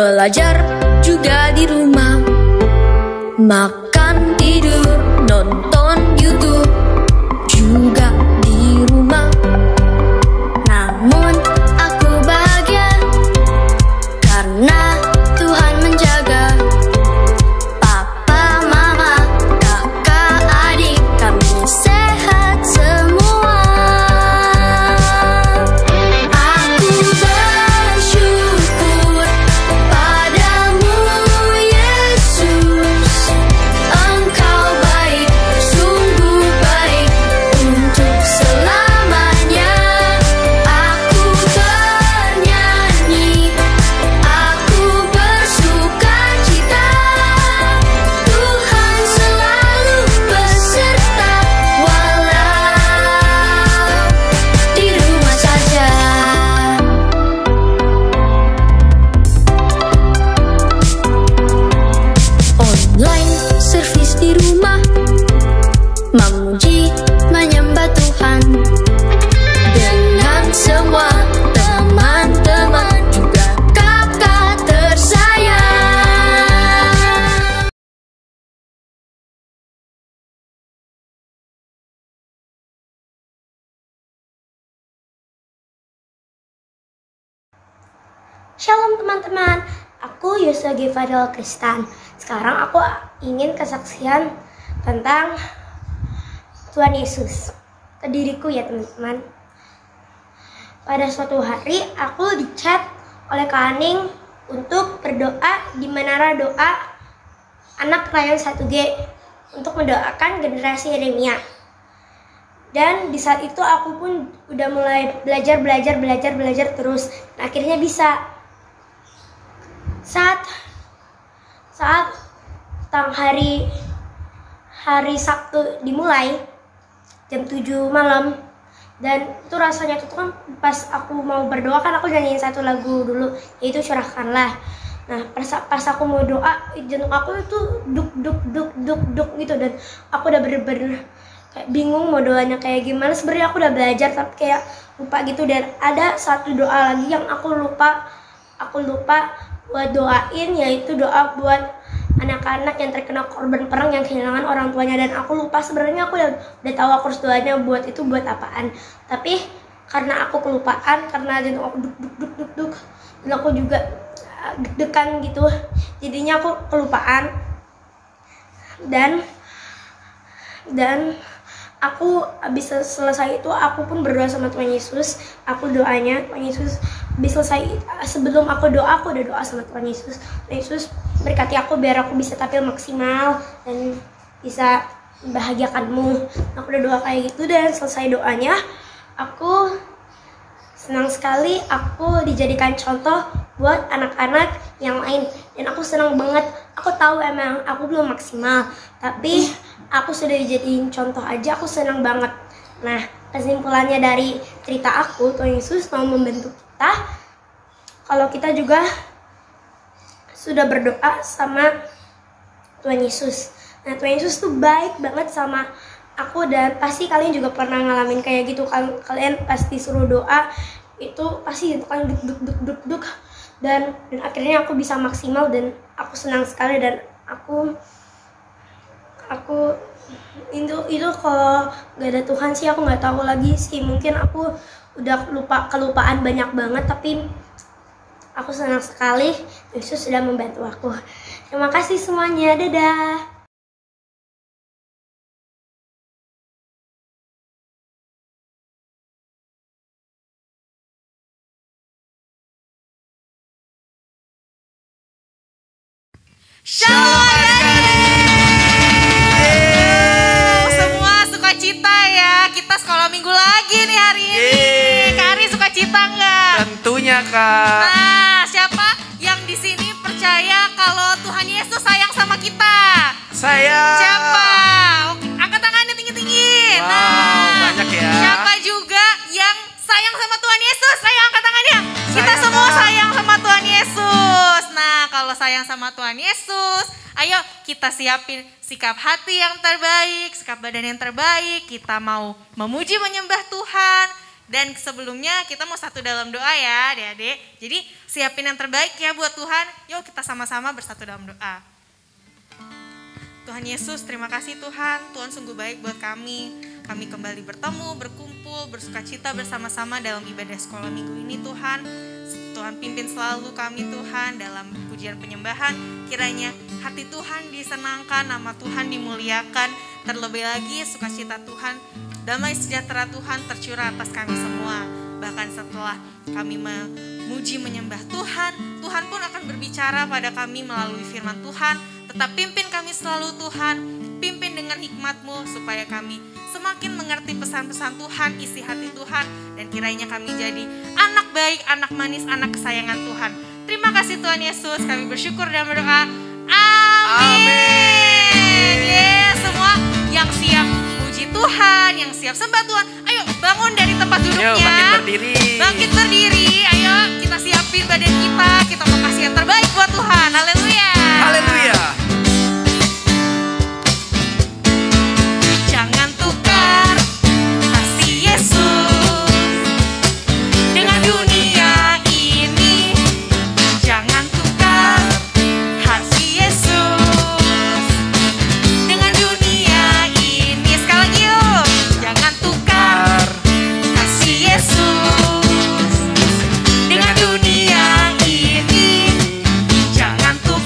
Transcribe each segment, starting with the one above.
belajar juga di rumah, makan, tidur, nonton YouTube juga di rumah. Namun aku bahagia karena Tuhan menjaga. Papa, mama, kakak, adik, kami sehat semua. Aku bersyukur padamu Yesus, Engkau baik, sungguh baik untuk selamanya. Aku bernyanyi, aku bersuka cita, Tuhan selalu beserta walau di rumah saja. Online service di rumah, memuji menyembah Tuhan dengan semua teman-teman juga kakak tersayang. Shalom teman-teman, aku Yosua Gifadel Kristan. Sekarang aku ingin kesaksian tentang Tuhan Yesus ke diriku ya teman-teman. Pada suatu hari aku dicat oleh Kak Aning untuk berdoa di menara doa anak Rayon 1G untuk mendoakan generasi Yeremia. Dan di saat itu aku pun udah mulai belajar terus. Dan akhirnya bisa. Saat hari Sabtu dimulai jam 7 malam, dan itu rasanya tuh kan pas aku mau berdoa kan aku nyanyiin satu lagu dulu, yaitu Curahkanlah. Nah pas aku mau doa, jantung aku itu duk gitu, dan aku udah bener-bener kayak bingung mau doanya kayak gimana. Sebenarnya aku udah belajar tapi kayak lupa gitu. Dan ada satu doa lagi yang aku lupa buat doain, yaitu doa buat anak-anak yang terkena korban perang yang kehilangan orang tuanya. Dan aku lupa, sebenarnya aku udah tahu aku harus doanya buat apaan, tapi karena aku kelupaan, karena jantung aku duk dan aku juga deg-degan gitu, jadinya aku kelupaan. Dan aku habis selesai itu aku pun berdoa sama Tuhan Yesus. Aku doanya Tuhan Yesus, habis selesai sebelum aku doa, aku udah doa sama Tuhan Yesus. Tuhan Yesus berkati aku biar aku bisa tampil maksimal dan bisa membahagiakanmu. Aku udah doa kayak gitu, dan selesai doanya aku senang sekali aku dijadikan contoh buat anak-anak yang lain. Dan aku senang banget. Aku tahu emang aku belum maksimal, tapi aku sudah dijadiin contoh aja, aku senang banget. Nah, kesimpulannya dari cerita aku, Tuhan Yesus mau membentuk kita kalau kita juga sudah berdoa sama Tuhan Yesus. Nah, Tuhan Yesus tuh baik banget sama aku, dan pasti kalian juga pernah ngalamin kayak gitu. Kalian pasti suruh doa itu pasti kan duk, dan akhirnya aku bisa maksimal, dan aku senang sekali. Dan aku itu kalau gak ada Tuhan sih aku nggak tahu lagi sih, mungkin aku udah kelupaan banyak banget, tapi aku senang sekali Yesus sudah membantu aku. Terima kasih semuanya, dadah. Shalom semua, sukacita ya. Kita sekolah minggu lagi nih hari ini. Kak Ari sukacita nggak? Tentunya Kak. Nah, siapa yang di sini percaya kalau Tuhan Yesus sayang sama kita? Saya. Siapa? Oke, angkat tangannya tinggi-tinggi. Wow, banyak ya. Siapa juga yang sayang sama Tuhan Yesus? Ayo angkat tangannya. Kita Sayang, semua Kak. sayang sama Tuhan Yesus. Nah, kalau sayang sama Tuhan Yesus, ayo kita siapin sikap hati yang terbaik, sikap badan yang terbaik. Kita mau memuji menyembah Tuhan. Dan sebelumnya kita mau satu dalam doa ya adik-adik. Jadi siapin yang terbaik ya buat Tuhan. Yuk kita sama-sama bersatu dalam doa. Tuhan Yesus, terima kasih Tuhan. Tuhan sungguh baik buat kami. Kami kembali bertemu, berkumpul, bersukacita bersama-sama dalam ibadah sekolah minggu ini Tuhan. Tuhan pimpin selalu kami Tuhan dalam pujian penyembahan. Kiranya hati Tuhan disenangkan, nama Tuhan dimuliakan. Terlebih lagi sukacita Tuhan, damai sejahtera Tuhan tercurah atas kami semua. Bahkan setelah kami memuji menyembah Tuhan, Tuhan pun akan berbicara pada kami melalui firman Tuhan. Tetap pimpin kami selalu Tuhan, pimpin dengan hikmat-Mu supaya kami semakin mengerti pesan-pesan Tuhan, isi hati Tuhan. Dan kiranya kami jadi anak baik, anak manis, anak kesayangan Tuhan. Terima kasih Tuhan Yesus, kami bersyukur dan berdoa. Amin. Yes, semua yang siap puji Tuhan, yang siap sembah Tuhan, ayo bangun dari tempat duduknya. Ayo bangkit berdiri. Bangkit berdiri, ayo kita siapin badan kita mau kasih yang terbaik buat Tuhan. Haleluya. Haleluya. Jangan tukar kasih Yesus dengan dunia ini. Jangan tukar kasih Yesus dengan dunia ini. Sekali lagi yuk. Jangan tukar kasih Yesus dengan dunia ini. Jangan tukar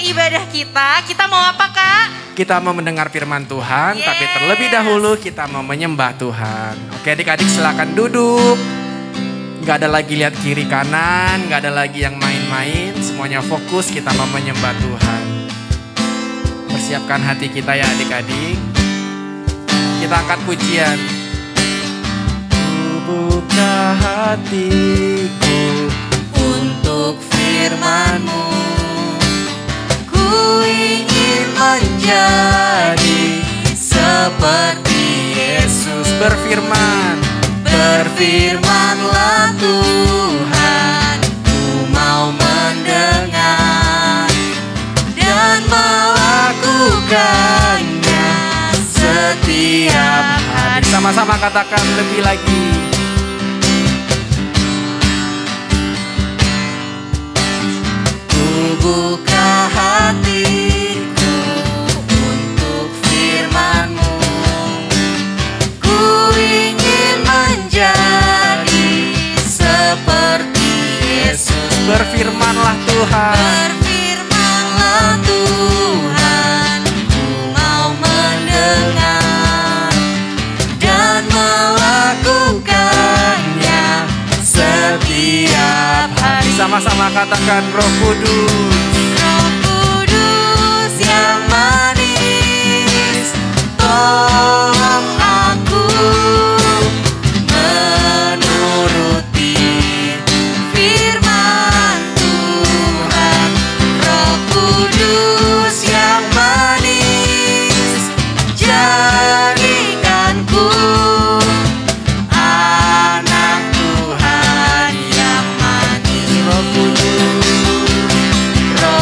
ibadah kita mau apa Kak? Kita mau mendengar firman Tuhan, tapi Yes. terlebih dahulu kita mau menyembah Tuhan. Oke adik-adik silakan duduk. Gak ada lagi lihat kiri kanan, gak ada lagi yang main-main. Semuanya fokus kita mau menyembah Tuhan. Persiapkan hati kita ya adik-adik. Kita angkat pujian. Buka hatiku untuk firman-Mu. Ku ingin menjadi seperti Yesus. Berfirman, berfirmanlah Tuhan. Ku mau mendengar dan melakukannya setiap hari. Sama-sama katakan lebih lagi. Buka hatiku untuk firman-Mu. Ku ingin menjadi seperti Yesus. Berfirmanlah Tuhan. Berfirmanlah Tuhan. Ku mau mendengar dan melakukannya setiap hari. Sama-sama katakan Roh Kudus. Roh Kudus yang manis, tolong aku menuruti firman Tuhan. Roh Kudus yang manis, jadikanku anak Tuhan yang manis. Roh Kudus, Roh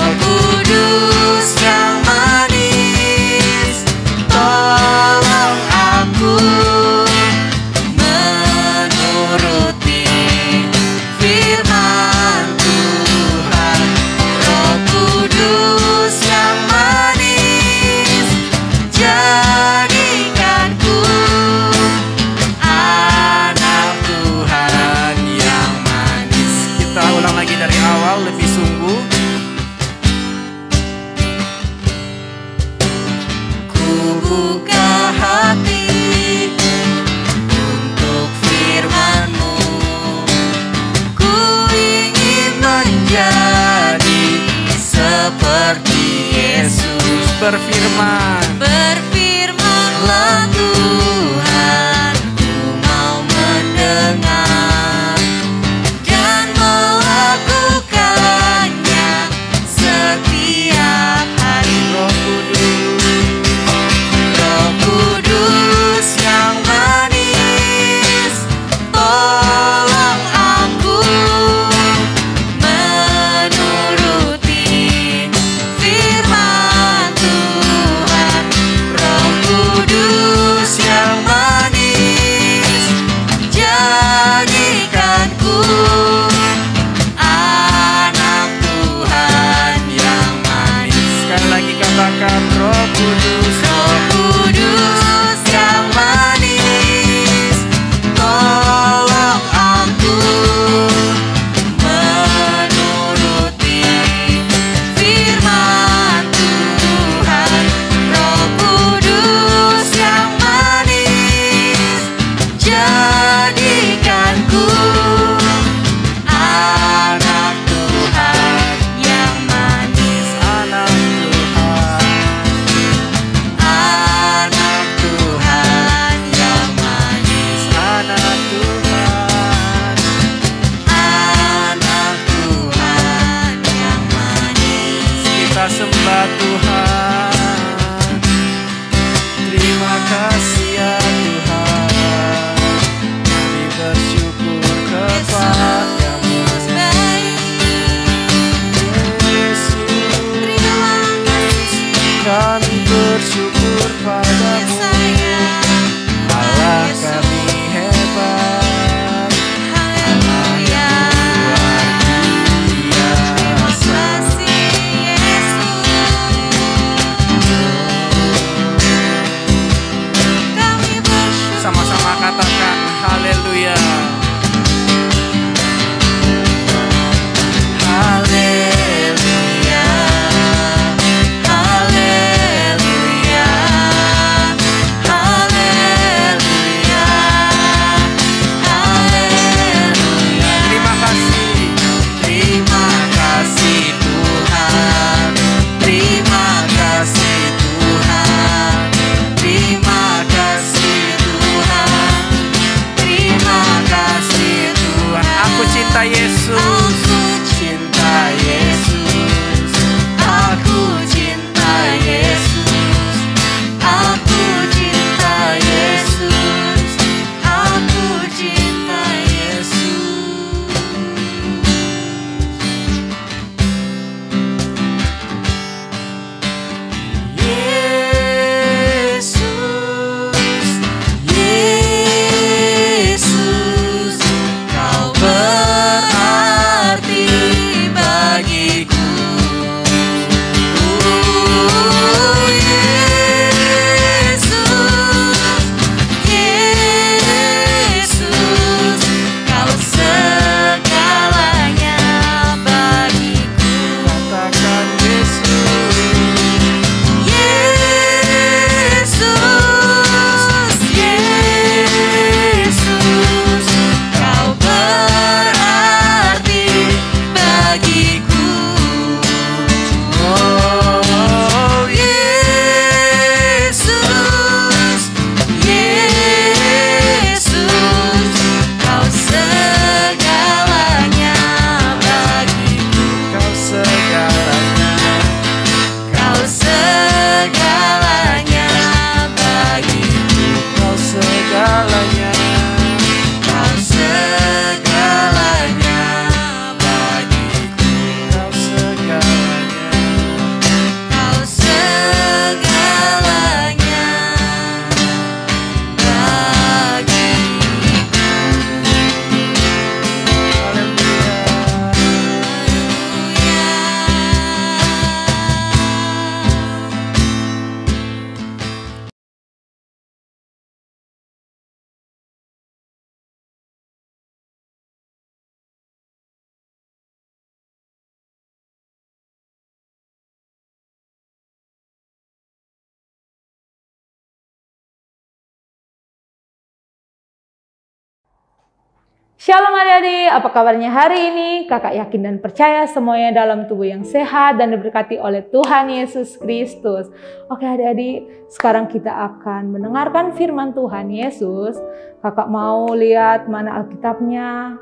Shalom adik-adik, apa kabarnya hari ini? Kakak yakin dan percaya semuanya dalam tubuh yang sehat dan diberkati oleh Tuhan Yesus Kristus. Oke adik-adik, sekarang kita akan mendengarkan firman Tuhan Yesus. Kakak mau lihat mana Alkitabnya.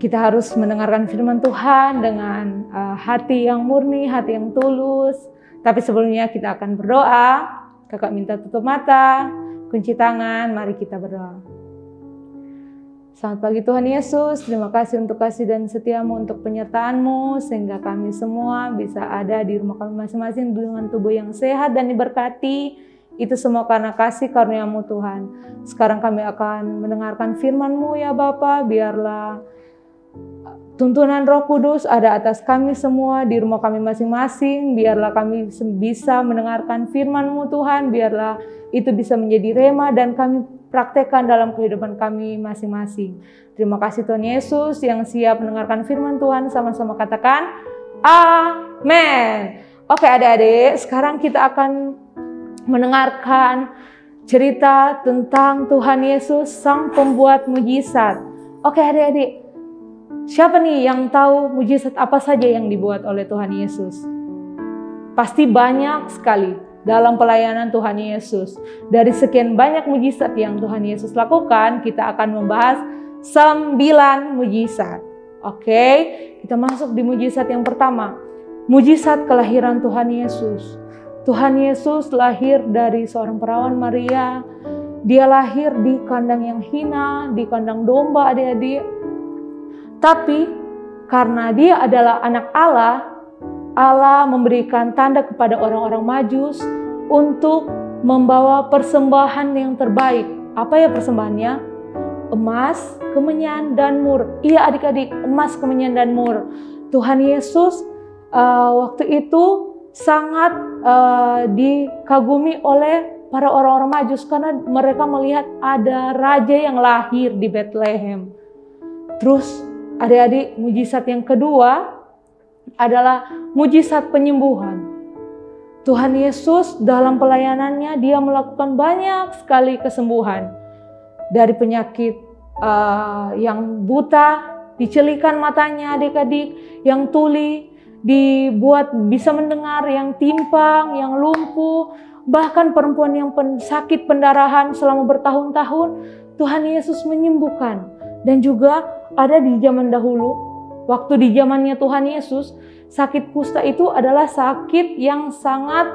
Kita harus mendengarkan firman Tuhan dengan hati yang murni, hati yang tulus. Tapi sebelumnya kita akan berdoa. Kakak minta tutup mata, kunci tangan, mari kita berdoa. Selamat pagi Tuhan Yesus, terima kasih untuk kasih dan setiamu, untuk penyertaan-Mu, sehingga kami semua bisa ada di rumah kami masing-masing dengan tubuh yang sehat dan diberkati. Itu semua karena kasih karunia-Mu Tuhan. Sekarang kami akan mendengarkan firman-Mu ya Bapa, biarlah tuntunan Roh Kudus ada atas kami semua di rumah kami masing-masing. Biarlah kami bisa mendengarkan firman-Mu Tuhan, biarlah itu bisa menjadi rema dan kami praktekkan dalam kehidupan kami masing-masing. Terima kasih Tuhan Yesus yang siap mendengarkan firman Tuhan. Sama-sama katakan amin. Oke adik-adik, sekarang kita akan mendengarkan cerita tentang Tuhan Yesus, Sang Pembuat Mujizat. Oke adik-adik, siapa nih yang tahu mujizat apa saja yang dibuat oleh Tuhan Yesus? Pasti banyak sekali. Dalam pelayanan Tuhan Yesus, dari sekian banyak mujizat yang Tuhan Yesus lakukan, kita akan membahas 9 mujizat. Oke, kita masuk di mujizat yang pertama. Mujizat kelahiran Tuhan Yesus. Tuhan Yesus lahir dari seorang perawan Maria. Dia lahir di kandang yang hina, di kandang domba adik-adik. Tapi karena dia adalah anak Allah, Allah memberikan tanda kepada orang-orang Majus untuk membawa persembahan yang terbaik. Apa ya persembahannya? Emas, kemenyan, dan mur. Iya adik-adik, emas, kemenyan, dan mur. Tuhan Yesus waktu itu sangat dikagumi oleh para orang-orang Majus karena mereka melihat ada raja yang lahir di Bethlehem. Terus adik-adik, mujizat yang kedua adalah mujizat penyembuhan. Tuhan Yesus dalam pelayanannya dia melakukan banyak sekali kesembuhan. Dari penyakit yang buta, dicelikan matanya adik-adik, yang tuli dibuat bisa mendengar, yang timpang, yang lumpuh, bahkan perempuan yang sakit pendarahan selama bertahun-tahun, Tuhan Yesus menyembuhkan. Dan juga ada di zaman dahulu, waktu di zamannya Tuhan Yesus, sakit kusta itu adalah sakit yang sangat,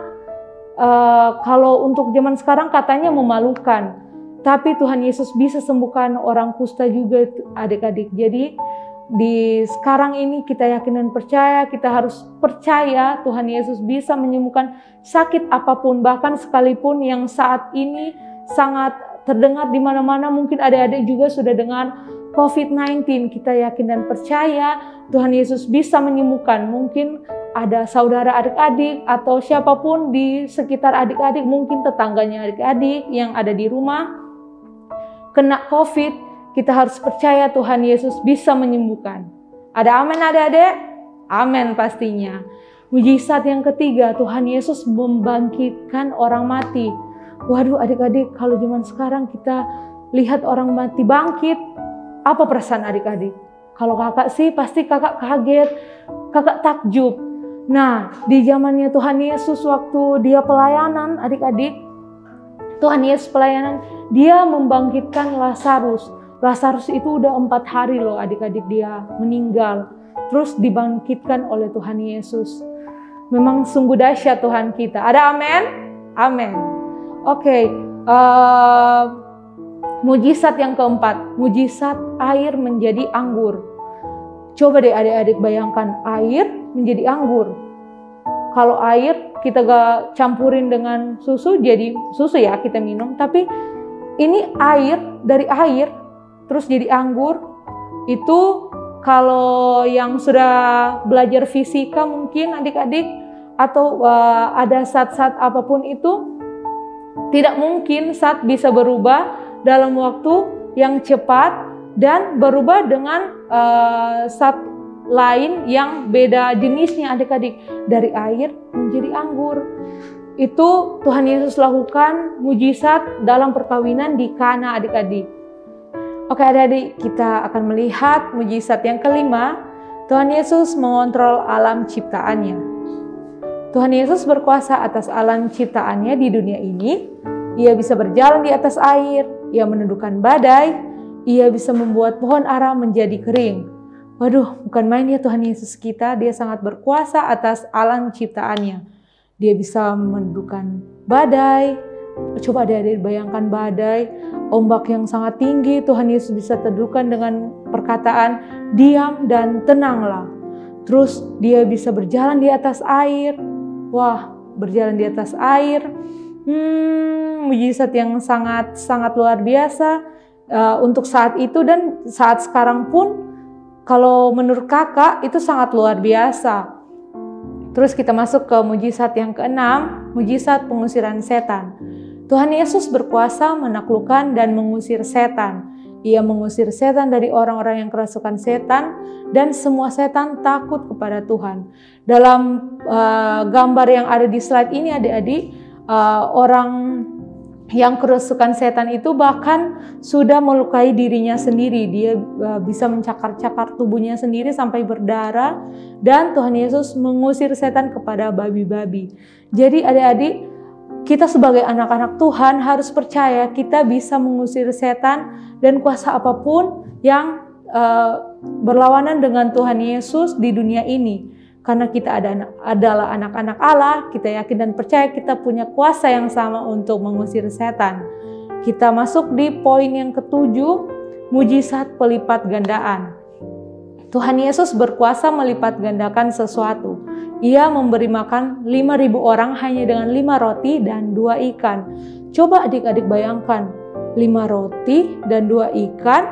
kalau untuk zaman sekarang katanya memalukan. Tapi Tuhan Yesus bisa sembuhkan orang kusta juga adik-adik. Jadi di sekarang ini kita yakin dan percaya, kita harus percaya Tuhan Yesus bisa menyembuhkan sakit apapun. Bahkan sekalipun yang saat ini sangat terdengar di mana-mana, mungkin adik-adik juga sudah dengar COVID-19, kita yakin dan percaya Tuhan Yesus bisa menyembuhkan. Mungkin ada saudara adik-adik atau siapapun di sekitar adik-adik, mungkin tetangganya adik-adik yang ada di rumah kena COVID, kita harus percaya Tuhan Yesus bisa menyembuhkan. Ada amin adik-adik? Amin pastinya. Mujizat yang ketiga, Tuhan Yesus membangkitkan orang mati. Waduh adik-adik, kalau zaman sekarang kita lihat orang mati bangkit, apa perasaan adik-adik? Kalau kakak sih pasti kakak kaget, kakak takjub. Nah, di zamannya Tuhan Yesus waktu dia pelayanan adik-adik, Tuhan Yesus pelayanan, dia membangkitkan Lazarus. Lazarus itu udah 4 hari loh adik-adik dia meninggal. Terus dibangkitkan oleh Tuhan Yesus. Memang sungguh dahsyat Tuhan kita. Ada amin? Amin. Oke. Mujizat yang keempat, mujizat air menjadi anggur. Coba deh adik-adik bayangkan air menjadi anggur. Kalau air kita gak campurin dengan susu, jadi susu ya kita minum. Tapi ini air, dari air terus jadi anggur. Itu kalau yang sudah belajar fisika mungkin adik-adik, atau ada zat-zat apapun itu, tidak mungkin zat bisa berubah dalam waktu yang cepat dan berubah dengan zat lain yang beda jenisnya adik-adik. Dari air menjadi anggur. Itu Tuhan Yesus lakukan mujizat dalam perkawinan di Kana adik-adik. Oke adik-adik, kita akan melihat mujizat yang kelima. Tuhan Yesus mengontrol alam ciptaannya. Tuhan Yesus berkuasa atas alam ciptaannya di dunia ini. Ia bisa berjalan di atas air, ia menundukkan badai, ia bisa membuat pohon ara menjadi kering. Waduh, bukan main ya Tuhan Yesus kita, dia sangat berkuasa atas alam ciptaannya. Dia bisa menundukkan badai. Coba adik-adik bayangkan badai, ombak yang sangat tinggi, Tuhan Yesus bisa teduhkan dengan perkataan, diam dan tenanglah. Terus dia bisa berjalan di atas air. Wah, berjalan di atas air. Mujizat yang sangat luar biasa untuk saat itu dan saat sekarang pun, kalau menurut kakak itu sangat luar biasa. Terus kita masuk ke mujizat yang keenam, mujizat pengusiran setan. Tuhan Yesus berkuasa menaklukkan dan mengusir setan. Ia mengusir setan dari orang-orang yang kerasukan setan dan semua setan takut kepada Tuhan. Dalam gambar yang ada di slide ini adik-adik, orang yang kerasukan setan itu bahkan sudah melukai dirinya sendiri. Dia bisa mencakar-cakar tubuhnya sendiri sampai berdarah dan Tuhan Yesus mengusir setan kepada babi-babi. Jadi adik-adik, kita sebagai anak-anak Tuhan harus percaya kita bisa mengusir setan dan kuasa apapun yang berlawanan dengan Tuhan Yesus di dunia ini. Karena kita adalah anak-anak Allah, kita yakin dan percaya kita punya kuasa yang sama untuk mengusir setan. Kita masuk di poin yang ketujuh, mujizat pelipat gandaan. Tuhan Yesus berkuasa melipat gandakan sesuatu. Ia memberi makan 5.000 orang hanya dengan 5 roti dan 2 ikan. Coba adik-adik bayangkan, 5 roti dan 2 ikan,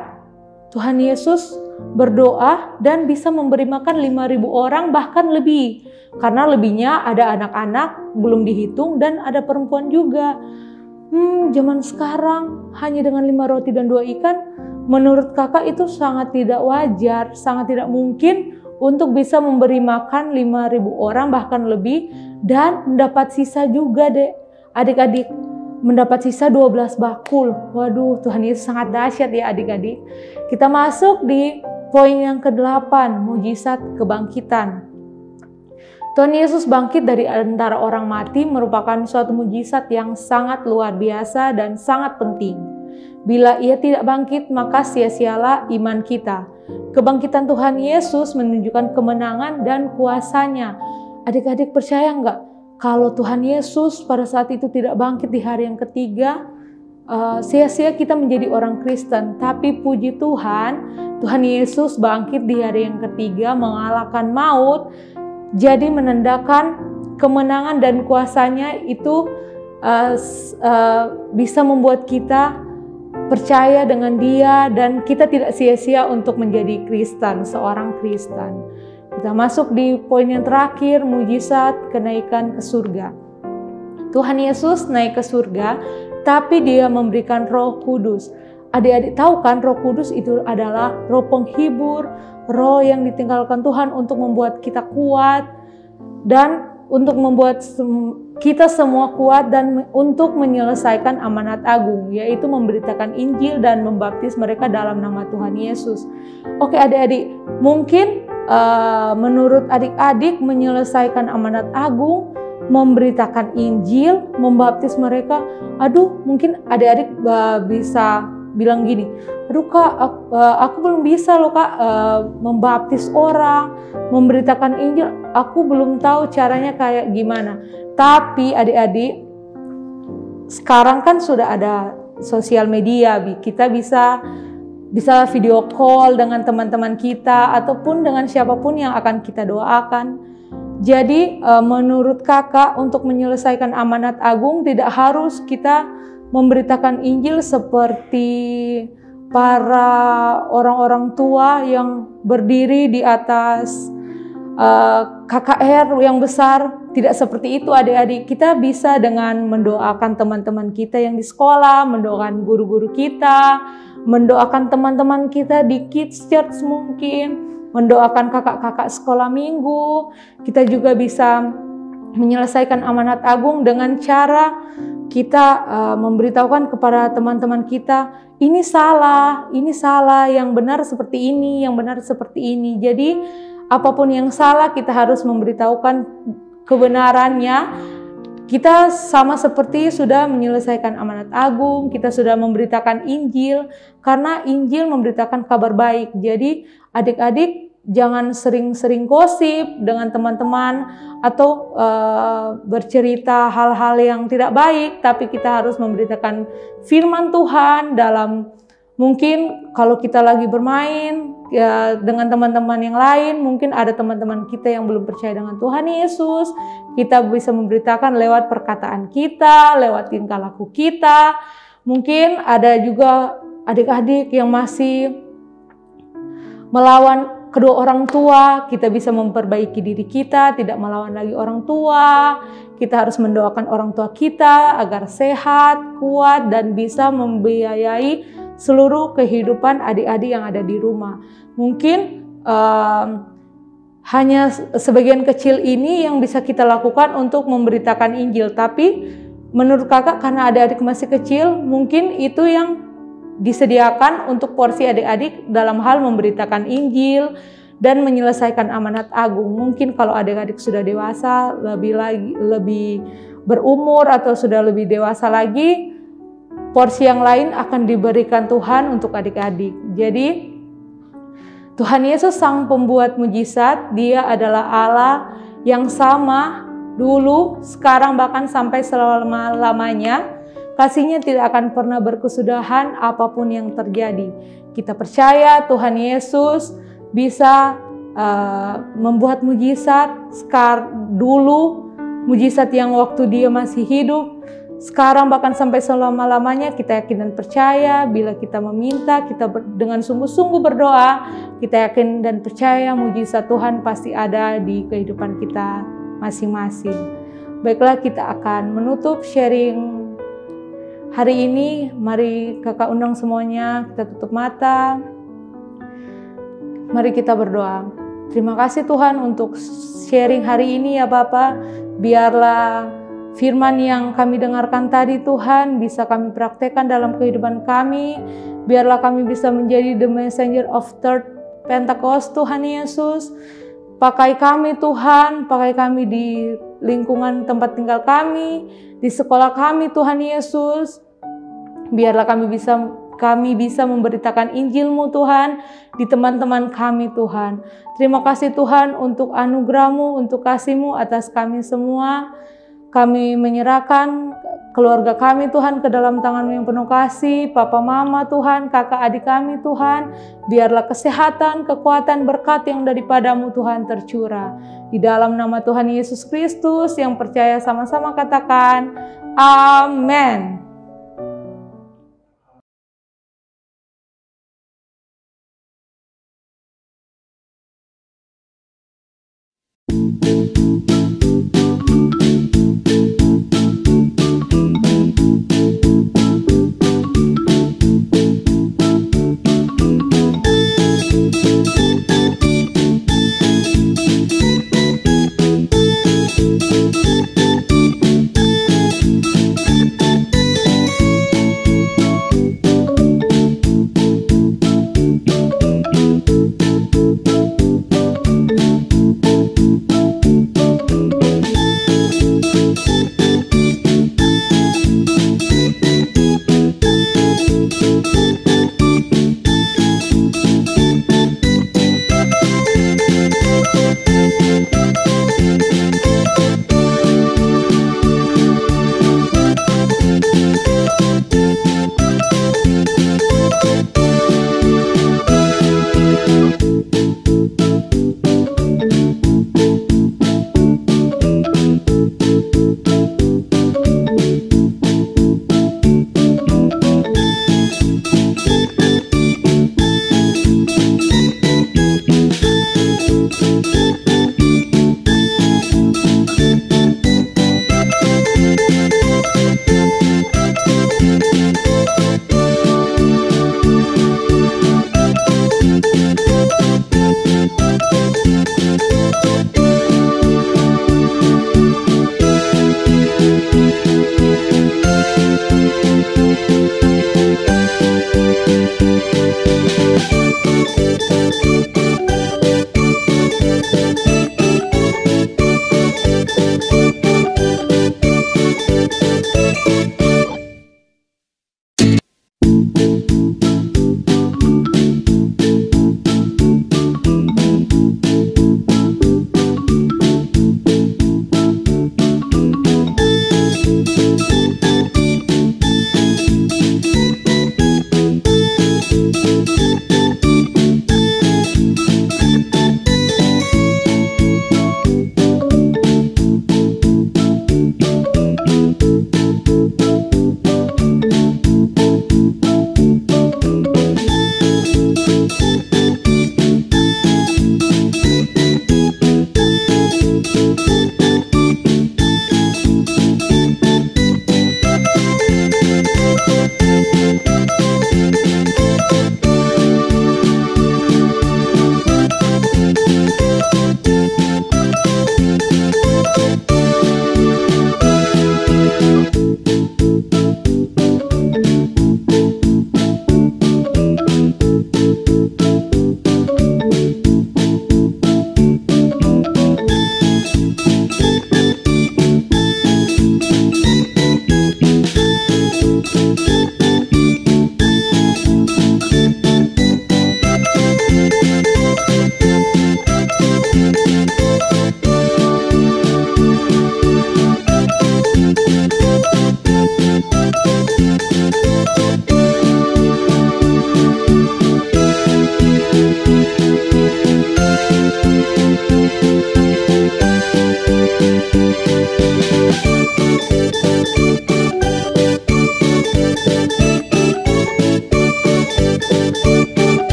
Tuhan Yesus berdoa dan bisa memberi makan 5.000 orang bahkan lebih. Karena lebihnya ada anak-anak, belum dihitung, dan ada perempuan juga. Zaman sekarang hanya dengan 5 roti dan 2 ikan, menurut kakak itu sangat tidak wajar, sangat tidak mungkin untuk bisa memberi makan 5.000 orang bahkan lebih dan mendapat sisa juga deh adik-adik, mendapat sisa 12 bakul. Waduh, Tuhan Yesus sangat dahsyat ya adik-adik. Kita masuk di poin yang ke-8, mujizat kebangkitan. Tuhan Yesus bangkit dari antara orang mati merupakan suatu mujizat yang sangat luar biasa dan sangat penting. Bila ia tidak bangkit, maka sia-sialah iman kita. Kebangkitan Tuhan Yesus menunjukkan kemenangan dan kuasanya. Adik-adik percaya nggak? Kalau Tuhan Yesus pada saat itu tidak bangkit di hari yang ketiga, sia-sia kita menjadi orang Kristen. Tapi puji Tuhan, Tuhan Yesus bangkit di hari yang ketiga, mengalahkan maut. Jadi menandakan kemenangan dan kuasanya itu bisa membuat kita percaya dengan Dia dan kita tidak sia-sia untuk menjadi Kristen, seorang Kristen. Kita masuk di poin yang terakhir, mujizat kenaikan ke surga. Tuhan Yesus naik ke surga, tapi Dia memberikan Roh Kudus. Adik-adik tahu kan, Roh Kudus itu adalah roh penghibur, roh yang ditinggalkan Tuhan untuk membuat kita kuat dan untuk membuat kita semua kuat dan untuk menyelesaikan amanat agung, yaitu memberitakan Injil dan membaptis mereka dalam nama Tuhan Yesus. Oke adik-adik, mungkin menurut adik-adik menyelesaikan amanat agung, memberitakan Injil, membaptis mereka, mungkin adik-adik bisa bilang gini, kak, aku belum bisa loh kak membaptis orang, memberitakan Injil, aku belum tahu caranya kayak gimana. Tapi adik-adik, sekarang kan sudah ada sosial media, kita bisa video call dengan teman-teman kita ataupun dengan siapapun yang akan kita doakan. Jadi menurut kakak, untuk menyelesaikan amanat agung tidak harus kita memberitakan Injil seperti para orang-orang tua yang berdiri di atas KKR yang besar. Tidak seperti itu adik-adik. Kita bisa dengan mendoakan teman-teman kita yang di sekolah, mendoakan guru-guru kita, mendoakan teman-teman kita di Kids Church mungkin, mendoakan kakak-kakak sekolah minggu. Kita juga bisa menyelesaikan amanat agung dengan cara kita memberitahukan kepada teman-teman kita, ini salah, yang benar seperti ini, yang benar seperti ini. Jadi apapun yang salah kita harus memberitahukan kebenarannya. Kita sama seperti sudah menyelesaikan amanat agung, kita sudah memberitakan Injil, karena Injil memberitakan kabar baik. Jadi adik-adik jangan sering-sering gosip dengan teman-teman atau bercerita hal-hal yang tidak baik, tapi kita harus memberitakan firman Tuhan dalam, mungkin kalau kita lagi bermain ya, dengan teman-teman yang lain, mungkin ada teman-teman kita yang belum percaya dengan Tuhan Yesus, kita bisa memberitakan lewat perkataan kita, lewat tingkah laku kita. Mungkin ada juga adik-adik yang masih melawan kedua orang tua, kita bisa memperbaiki diri kita, tidak melawan lagi orang tua. Kita harus mendoakan orang tua kita agar sehat, kuat, dan bisa membiayai seluruh kehidupan adik-adik yang ada di rumah. Mungkin hanya sebagian kecil ini yang bisa kita lakukan untuk memberitakan Injil, tapi menurut kakak karena adik-adik masih kecil, mungkin itu yang disediakan untuk porsi adik-adik dalam hal memberitakan Injil dan menyelesaikan amanat agung. Mungkin kalau adik-adik sudah dewasa, lebih berumur atau sudah lebih dewasa lagi, porsi yang lain akan diberikan Tuhan untuk adik-adik. Jadi Tuhan Yesus sang pembuat mujizat, Dia adalah Allah yang sama dulu, sekarang, bahkan sampai selama-lamanya. Kasih-Nya tidak akan pernah berkesudahan apapun yang terjadi. Kita percaya Tuhan Yesus bisa membuat mujizat dulu, mujizat yang waktu Dia masih hidup, sekarang bahkan sampai selama-lamanya. Kita yakin dan percaya bila kita meminta, kita dengan sungguh-sungguh berdoa, kita yakin dan percaya mujizat Tuhan pasti ada di kehidupan kita masing-masing. Baiklah, kita akan menutup sharing hari ini. Mari kakak undang semuanya, kita tutup mata. Mari kita berdoa. Terima kasih Tuhan untuk sharing hari ini ya Bapa. Biarlah firman yang kami dengarkan tadi Tuhan bisa kami praktekkan dalam kehidupan kami. Biarlah kami bisa menjadi the messenger of third Pentecost Tuhan Yesus. Pakai kami Tuhan, pakai kami di lingkungan tempat tinggal kami, di sekolah kami Tuhan Yesus. Biarlah kami bisa memberitakan Injil-Mu Tuhan di teman-teman kami Tuhan. Terima kasih Tuhan untuk anugerah-Mu, untuk kasih-Mu atas kami semua. Kami menyerahkan keluarga kami Tuhan ke dalam tangan-Mu yang penuh kasih. Papa mama Tuhan, kakak adik kami Tuhan. Biarlah kesehatan, kekuatan, berkat yang daripada-Mu Tuhan tercurah. Di dalam nama Tuhan Yesus Kristus yang percaya sama-sama katakan, amin.